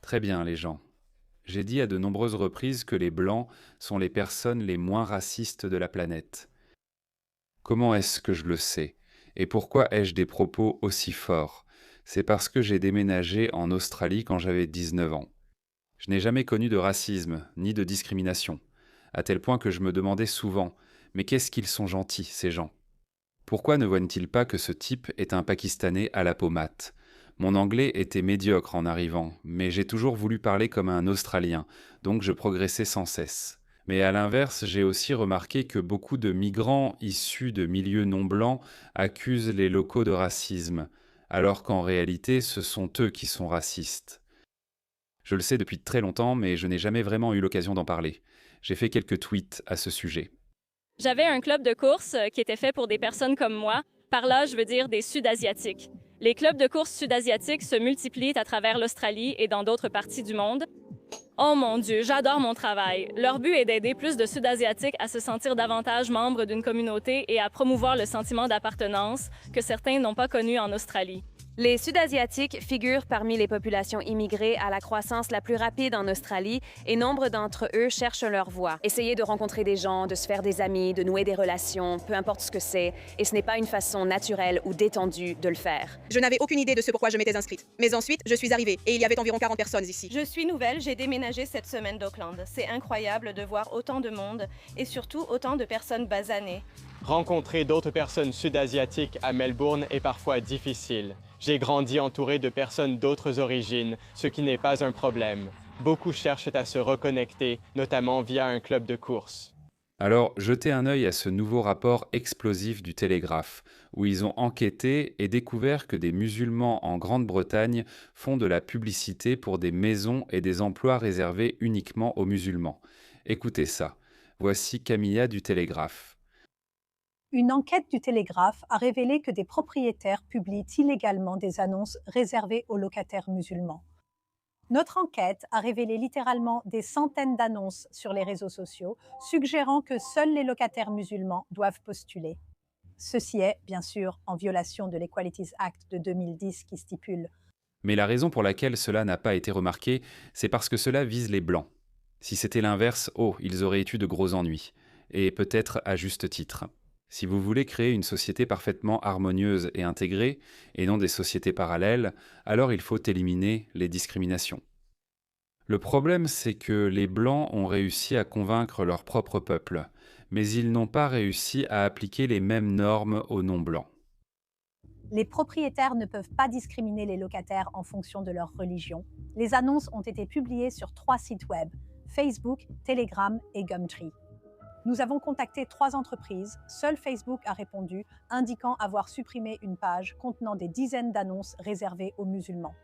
Très bien, les gens. J'ai dit à de nombreuses reprises que les Blancs sont les personnes les moins racistes de la planète. Comment est-ce que je le sais? Et pourquoi ai-je des propos aussi forts? C'est parce que j'ai déménagé en Australie quand j'avais 19 ans. Je n'ai jamais connu de racisme, ni de discrimination, à tel point que je me demandais souvent, mais qu'est-ce qu'ils sont gentils, ces gens? Pourquoi ne voient-ils pas que ce type est un Pakistanais à la peau mate? Mon anglais était médiocre en arrivant, mais j'ai toujours voulu parler comme un Australien, donc je progressais sans cesse. Mais à l'inverse, j'ai aussi remarqué que beaucoup de migrants issus de milieux non blancs accusent les locaux de racisme, alors qu'en réalité, ce sont eux qui sont racistes. Je le sais depuis très longtemps, mais je n'ai jamais vraiment eu l'occasion d'en parler. J'ai fait quelques tweets à ce sujet. J'avais un club de course qui était fait pour des personnes comme moi. Par là, je veux dire des Sud-Asiatiques. Les clubs de course sud-asiatiques se multiplient à travers l'Australie et dans d'autres parties du monde. Oh mon Dieu, j'adore mon travail. Leur but est d'aider plus de Sud-Asiatiques à se sentir davantage membres d'une communauté et à promouvoir le sentiment d'appartenance que certains n'ont pas connu en Australie. Les Sud-Asiatiques figurent parmi les populations immigrées à la croissance la plus rapide en Australie et nombre d'entre eux cherchent leur voie. Essayer de rencontrer des gens, de se faire des amis, de nouer des relations, peu importe ce que c'est, et ce n'est pas une façon naturelle ou détendue de le faire. Je n'avais aucune idée de ce pourquoi je m'étais inscrite. Mais ensuite, je suis arrivée et il y avait environ 40 personnes ici. Je suis nouvelle, j'ai déménagé cette semaine d'Auckland. C'est incroyable de voir autant de monde et surtout autant de personnes basanées. Rencontrer d'autres personnes sud-asiatiques à Melbourne est parfois difficile. J'ai grandi entouré de personnes d'autres origines, ce qui n'est pas un problème. Beaucoup cherchent à se reconnecter, notamment via un club de course. Alors, jetez un œil à ce nouveau rapport explosif du Télégraphe, où ils ont enquêté et découvert que des musulmans en Grande-Bretagne font de la publicité pour des maisons et des emplois réservés uniquement aux musulmans. Écoutez ça. Voici Camilla du Télégraphe. Une enquête du Télégraphe a révélé que des propriétaires publient illégalement des annonces réservées aux locataires musulmans. Notre enquête a révélé littéralement des centaines d'annonces sur les réseaux sociaux suggérant que seuls les locataires musulmans doivent postuler. Ceci est, bien sûr, en violation de l'Equalities Act de 2010 qui stipule Mais la raison pour laquelle cela n'a pas été remarqué, c'est parce que cela vise les blancs. Si c'était l'inverse, oh, ils auraient eu de gros ennuis. Et peut-être à juste titre. Si vous voulez créer une société parfaitement harmonieuse et intégrée, et non des sociétés parallèles, alors il faut éliminer les discriminations. Le problème, c'est que les Blancs ont réussi à convaincre leur propre peuple, mais ils n'ont pas réussi à appliquer les mêmes normes aux non-blancs. les propriétaires ne peuvent pas discriminer les locataires en fonction de leur religion. Les annonces ont été publiées sur 3 sites web, Facebook, Telegram et Gumtree. Nous avons contacté 3 entreprises. Seul Facebook a répondu, indiquant avoir supprimé une page contenant des dizaines d'annonces réservées aux musulmans.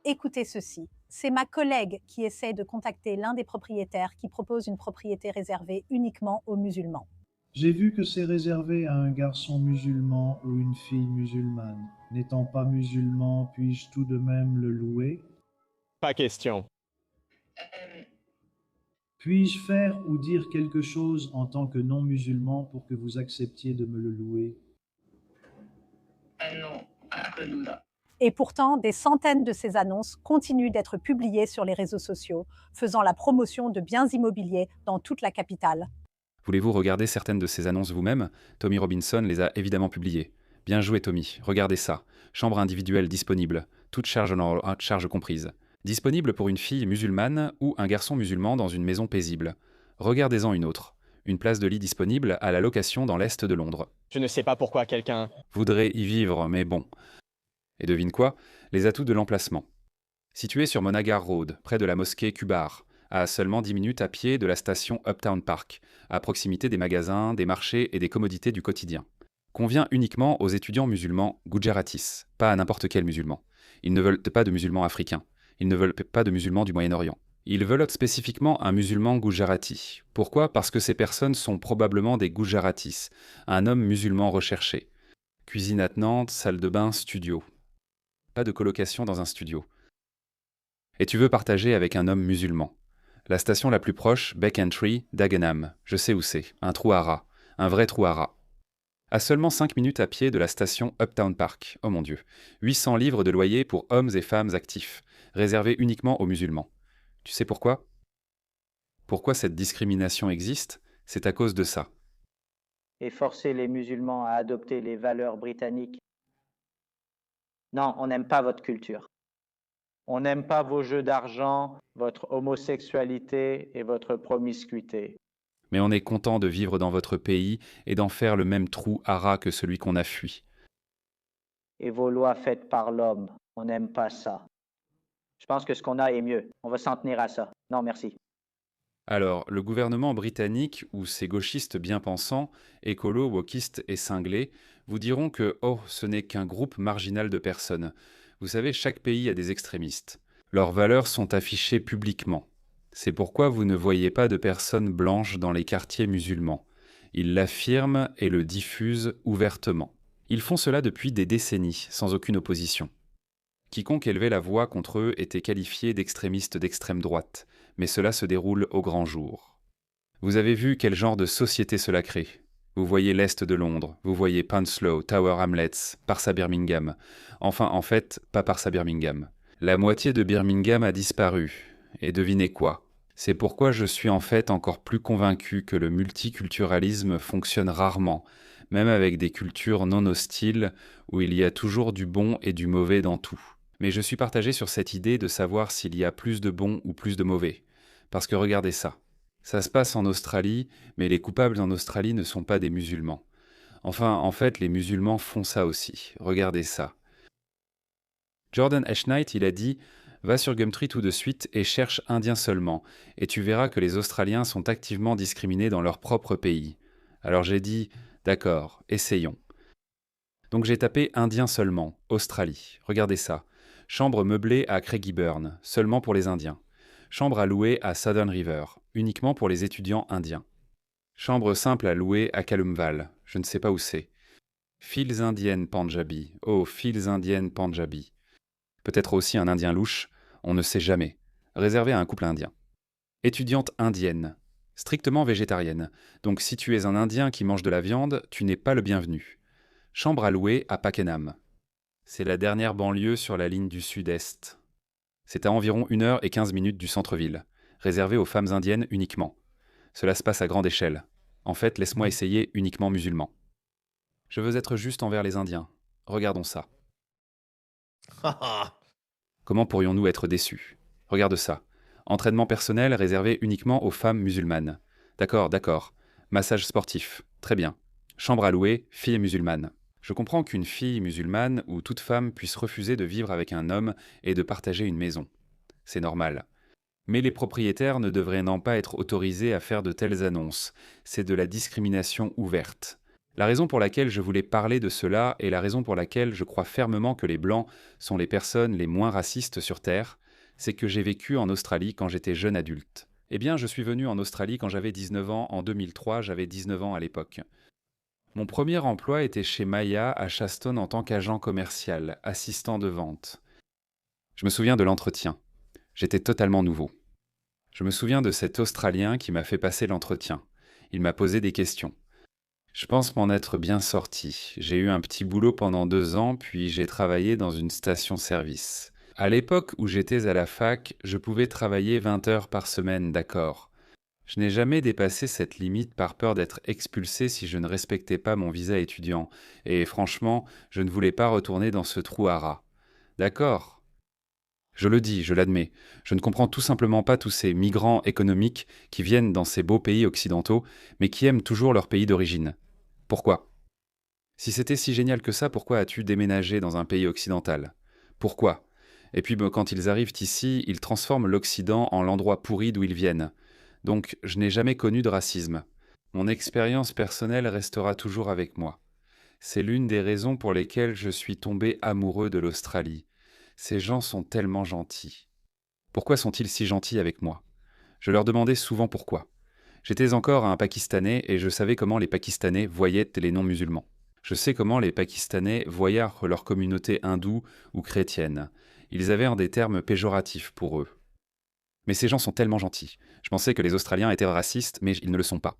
Écoutez ceci. C'est ma collègue qui essaie de contacter l'un des propriétaires qui propose une propriété réservée uniquement aux musulmans. J'ai vu que c'est réservé à un garçon musulman ou une fille musulmane. N'étant pas musulman, puis-je tout de même le louer? Pas question. Puis-je faire ou dire quelque chose en tant que non-musulman pour que vous acceptiez de me le louer? Et pourtant, des centaines de ces annonces continuent d'être publiées sur les réseaux sociaux, faisant la promotion de biens immobiliers dans toute la capitale. Voulez-vous regarder certaines de ces annonces vous-même? Tommy Robinson les a évidemment publiées. Bien joué Tommy, regardez ça. Chambre individuelle disponible, toute charge comprise. Disponible pour une fille musulmane ou un garçon musulman dans une maison paisible. Regardez-en une autre. Une place de lit disponible à la location dans l'est de Londres. Je ne sais pas pourquoi quelqu'un voudrait y vivre, mais bon. Et devine quoi? Les atouts de l'emplacement. Situé sur Monagar Road, près de la mosquée Kubar, à seulement 10 minutes à pied de la station Uptown Park, à proximité des magasins, des marchés et des commodités du quotidien. Convient uniquement aux étudiants musulmans Gujaratis, pas à n'importe quel musulman. Ils ne veulent pas de musulmans africains. Ils ne veulent pas de musulmans du Moyen-Orient. Ils veulent spécifiquement un musulman Gujarati. Pourquoi? Parce que ces personnes sont probablement des Gujaratis, un homme musulman recherché. Cuisine attenante, salle de bain, studio. Pas de colocation dans un studio. Et tu veux partager avec un homme musulman. La station la plus proche, Beck Entry, Dagenham. Je sais où c'est. Un trou à rats. Un vrai trou à rats. À seulement 5 minutes à pied de la station Uptown Park. Oh mon Dieu. 800 livres de loyer pour hommes et femmes actifs, réservés uniquement aux musulmans. Tu sais pourquoi? Pourquoi cette discrimination existe? C'est à cause de ça. Et forcer les musulmans à adopter les valeurs britanniques. Non, on n'aime pas votre culture. On n'aime pas vos jeux d'argent, votre homosexualité et votre promiscuité. Mais on est content de vivre dans votre pays et d'en faire le même trou hara que celui qu'on a fui. Et vos lois faites par l'homme, on n'aime pas ça. Je pense que ce qu'on a est mieux. On va s'en tenir à ça. Non, merci. Alors, le gouvernement britannique, ou ses gauchistes bien pensants, écolos, wokistes et cinglés, vous diront que, oh, ce n'est qu'un groupe marginal de personnes. Vous savez, chaque pays a des extrémistes. Leurs valeurs sont affichées publiquement. C'est pourquoi vous ne voyez pas de personnes blanches dans les quartiers musulmans. Ils l'affirment et le diffusent ouvertement. Ils font cela depuis des décennies, sans aucune opposition. Quiconque élevait la voix contre eux était qualifié d'extrémiste d'extrême droite, mais cela se déroule au grand jour. Vous avez vu quel genre de société cela crée. Vous voyez l'Est de Londres, vous voyez Panslow, Tower Hamlets, Parsa Birmingham. Enfin, en fait, pas Parsa Birmingham. La moitié de Birmingham a disparu. Et devinez quoi? C'est pourquoi je suis en fait encore plus convaincu que le multiculturalisme fonctionne rarement, même avec des cultures non hostiles où il y a toujours du bon et du mauvais dans tout. Mais je suis partagé sur cette idée de savoir s'il y a plus de bons ou plus de mauvais. Parce que regardez ça. Ça se passe en Australie, mais les coupables en Australie ne sont pas des musulmans. Enfin, en fait, les musulmans font ça aussi. Regardez ça. Jordan Ashnight, il a dit « Va sur Gumtree tout de suite et cherche Indien seulement, et tu verras que les Australiens sont activement discriminés dans leur propre pays. » Alors j'ai dit « D'accord, essayons. » Donc j'ai tapé Indien seulement, Australie. Regardez ça. Chambre meublée à Craigieburn, seulement pour les Indiens. Chambre à louer à Southern River, uniquement pour les étudiants indiens. Chambre simple à louer à Kalumval, je ne sais pas où c'est. Files indiennes Panjabi, oh, files indiennes Panjabi. Peut-être aussi un indien louche, on ne sait jamais. Réservé à un couple indien. Étudiante indienne, strictement végétarienne. Donc si tu es un indien qui mange de la viande, tu n'es pas le bienvenu. Chambre à louer à Pakenham. C'est la dernière banlieue sur la ligne du sud-est. C'est à environ 1h15 du centre-ville, réservé aux femmes indiennes uniquement. Cela se passe à grande échelle. En fait, laisse-moi essayer uniquement musulman. Je veux être juste envers les Indiens. Regardons ça. Comment pourrions-nous être déçus? Regarde ça. Entraînement personnel réservé uniquement aux femmes musulmanes. D'accord. Massage sportif. Très bien. Chambre à louer, fille musulmane. Je comprends qu'une fille musulmane ou toute femme puisse refuser de vivre avec un homme et de partager une maison. C'est normal. Mais les propriétaires ne devraient non pas être autorisés à faire de telles annonces. C'est de la discrimination ouverte. La raison pour laquelle je voulais parler de cela et la raison pour laquelle je crois fermement que les Blancs sont les personnes les moins racistes sur Terre, c'est que j'ai vécu en Australie quand j'étais jeune adulte. Eh bien, je suis venu en Australie quand j'avais 19 ans, en 2003, j'avais 19 ans à l'époque. Mon premier emploi était chez Maya à Shaston en tant qu'agent commercial, assistant de vente. Je me souviens de l'entretien. J'étais totalement nouveau. Je me souviens de cet Australien qui m'a fait passer l'entretien. Il m'a posé des questions. Je pense m'en être bien sorti. J'ai eu un petit boulot pendant 2 ans, puis j'ai travaillé dans une station-service. À l'époque où j'étais à la fac, je pouvais travailler 20 heures par semaine, d'accord. Je n'ai jamais dépassé cette limite par peur d'être expulsé si je ne respectais pas mon visa étudiant. Et franchement, je ne voulais pas retourner dans ce trou à rats. D'accord. Je le dis, je l'admets. Je ne comprends tout simplement pas tous ces migrants économiques qui viennent dans ces beaux pays occidentaux, mais qui aiment toujours leur pays d'origine. Pourquoi? Si c'était si génial que ça, pourquoi as-tu déménagé dans un pays occidental? Pourquoi? Et puis quand ils arrivent ici, ils transforment l'Occident en l'endroit pourri d'où ils viennent. Donc je n'ai jamais connu de racisme. Mon expérience personnelle restera toujours avec moi. C'est l'une des raisons pour lesquelles je suis tombé amoureux de l'Australie. Ces gens sont tellement gentils. Pourquoi sont-ils si gentils avec moi? Je leur demandais souvent pourquoi. J'étais encore un Pakistanais et je savais comment les Pakistanais voyaient les non-musulmans. Je sais comment les Pakistanais voyaient leur communauté hindoue ou chrétienne. Ils avaient des termes péjoratifs pour eux. Mais ces gens sont tellement gentils. Je pensais que les Australiens étaient racistes, mais ils ne le sont pas.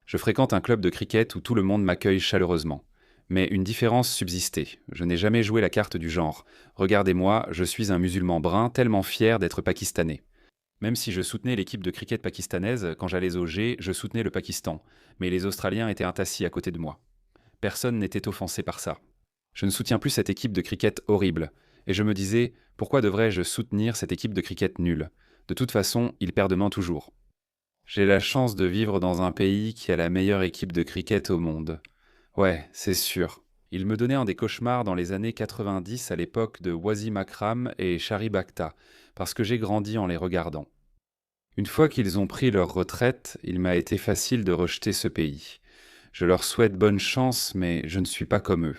Je fréquente un club de cricket où tout le monde m'accueille chaleureusement. Mais une différence subsistait. Je n'ai jamais joué la carte du genre. Regardez-moi, je suis un musulman brun tellement fier d'être pakistanais. Même si je soutenais l'équipe de cricket pakistanaise, quand j'allais au G, je soutenais le Pakistan. Mais les Australiens étaient assis à côté de moi. Personne n'était offensé par ça. Je ne soutiens plus cette équipe de cricket horrible. Et je me disais, pourquoi devrais-je soutenir cette équipe de cricket nulle? De toute façon, ils perdent demain toujours. J'ai la chance de vivre dans un pays qui a la meilleure équipe de cricket au monde. Ouais, c'est sûr. Ils me donnaient des cauchemars dans les années 90 à l'époque de Wasim Akram et Sharib Akhtar, parce que j'ai grandi en les regardant. Une fois qu'ils ont pris leur retraite, il m'a été facile de rejeter ce pays. Je leur souhaite bonne chance, mais je ne suis pas comme eux.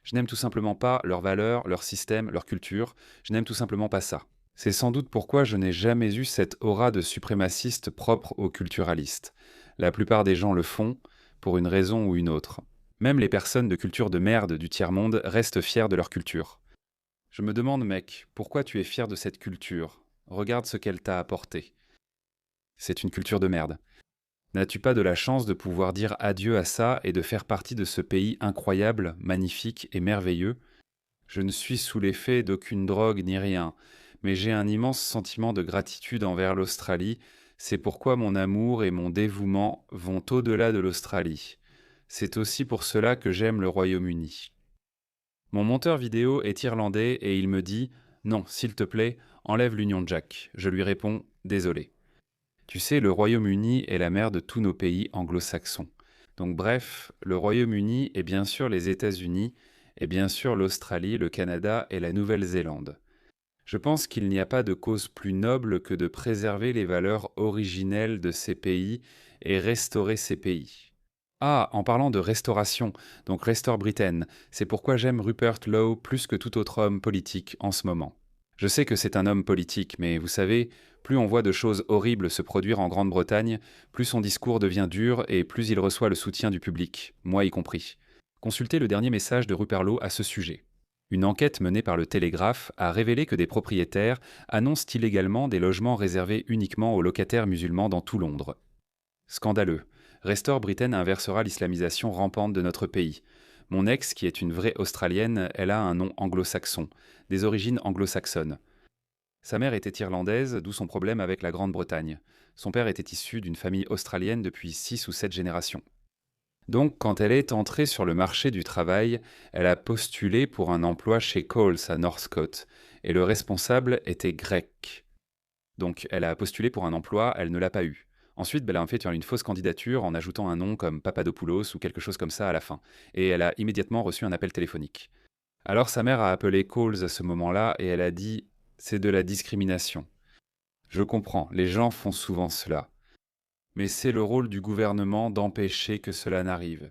Je n'aime tout simplement pas leurs valeurs, leur système, leur culture. Je n'aime tout simplement pas ça. C'est sans doute pourquoi je n'ai jamais eu cette aura de suprémaciste propre aux culturalistes. La plupart des gens le font, pour une raison ou une autre. Même les personnes de culture de merde du tiers-monde restent fiers de leur culture. Je me demande, mec, pourquoi tu es fier de cette culture? Regarde ce qu'elle t'a apporté. C'est une culture de merde. N'as-tu pas de la chance de pouvoir dire adieu à ça et de faire partie de ce pays incroyable, magnifique et merveilleux? Je ne suis sous l'effet d'aucune drogue ni rien, mais j'ai un immense sentiment de gratitude envers l'Australie. C'est pourquoi mon amour et mon dévouement vont au-delà de l'Australie. C'est aussi pour cela que j'aime le Royaume-Uni. Mon monteur vidéo est irlandais et il me dit « Non, s'il te plaît, enlève l'Union Jack ». Je lui réponds « Désolé ». Tu sais, le Royaume-Uni est la mère de tous nos pays anglo-saxons. Donc bref, le Royaume-Uni est bien sûr les États-Unis, et bien sûr l'Australie, le Canada et la Nouvelle-Zélande. Je pense qu'il n'y a pas de cause plus noble que de préserver les valeurs originelles de ces pays et restaurer ces pays. Ah, en parlant de restauration, donc Restore Britain, c'est pourquoi j'aime Rupert Lowe plus que tout autre homme politique en ce moment. Je sais que c'est un homme politique, mais vous savez, plus on voit de choses horribles se produire en Grande-Bretagne, plus son discours devient dur et plus il reçoit le soutien du public, moi y compris. Consultez le dernier message de Rupert Lowe à ce sujet. Une enquête menée par le Télégraphe a révélé que des propriétaires annoncent illégalement des logements réservés uniquement aux locataires musulmans dans tout Londres. Scandaleux. Restore Britain inversera l'islamisation rampante de notre pays. Mon ex, qui est une vraie Australienne, elle a un nom anglo-saxon, des origines anglo-saxonnes. Sa mère était irlandaise, d'où son problème avec la Grande-Bretagne. Son père était issu d'une famille australienne depuis 6 ou 7 générations. Donc, quand elle est entrée sur le marché du travail, elle a postulé pour un emploi chez Coles à Northcote, et le responsable était grec. Donc, elle a postulé pour un emploi, elle ne l'a pas eu. Ensuite, elle a fait une fausse candidature en ajoutant un nom comme Papadopoulos ou quelque chose comme ça à la fin, et elle a immédiatement reçu un appel téléphonique. Alors sa mère a appelé Coles à ce moment-là, et elle a dit « c'est de la discrimination ». Je comprends, les gens font souvent cela. Mais c'est le rôle du gouvernement d'empêcher que cela n'arrive.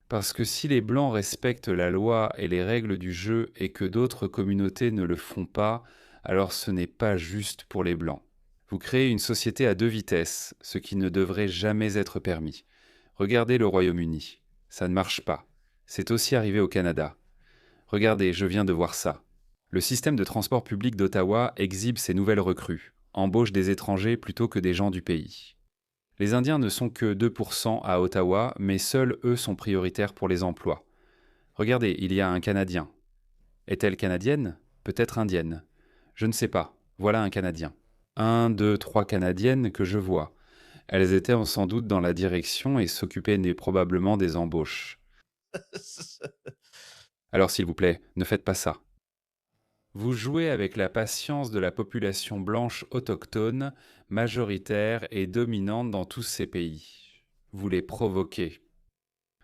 Parce que si les Blancs respectent la loi et les règles du jeu et que d'autres communautés ne le font pas, alors ce n'est pas juste pour les Blancs. Vous créez une société à 2 vitesses, ce qui ne devrait jamais être permis. Regardez le Royaume-Uni. Ça ne marche pas. C'est aussi arrivé au Canada. Regardez, je viens de voir ça. Le système de transport public d'Ottawa exhibe ses nouvelles recrues, embauche des étrangers plutôt que des gens du pays. Les Indiens ne sont que 2% à Ottawa, mais seuls eux sont prioritaires pour les emplois. Regardez, il y a un Canadien. Est-elle canadienne? Peut-être indienne. Je ne sais pas. Voilà un Canadien. 1, 2, 3 Canadiennes que je vois. Elles étaient sans doute dans la direction et s'occupaient probablement des embauches. Alors s'il vous plaît, ne faites pas ça. Vous jouez avec la patience de la population blanche autochtone, majoritaire et dominante dans tous ces pays. Vous les provoquez.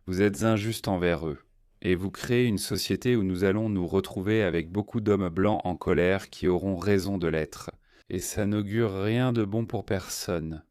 Vous êtes injuste envers eux. Et vous créez une société où nous allons nous retrouver avec beaucoup d'hommes blancs en colère qui auront raison de l'être. Et ça n'augure rien de bon pour personne.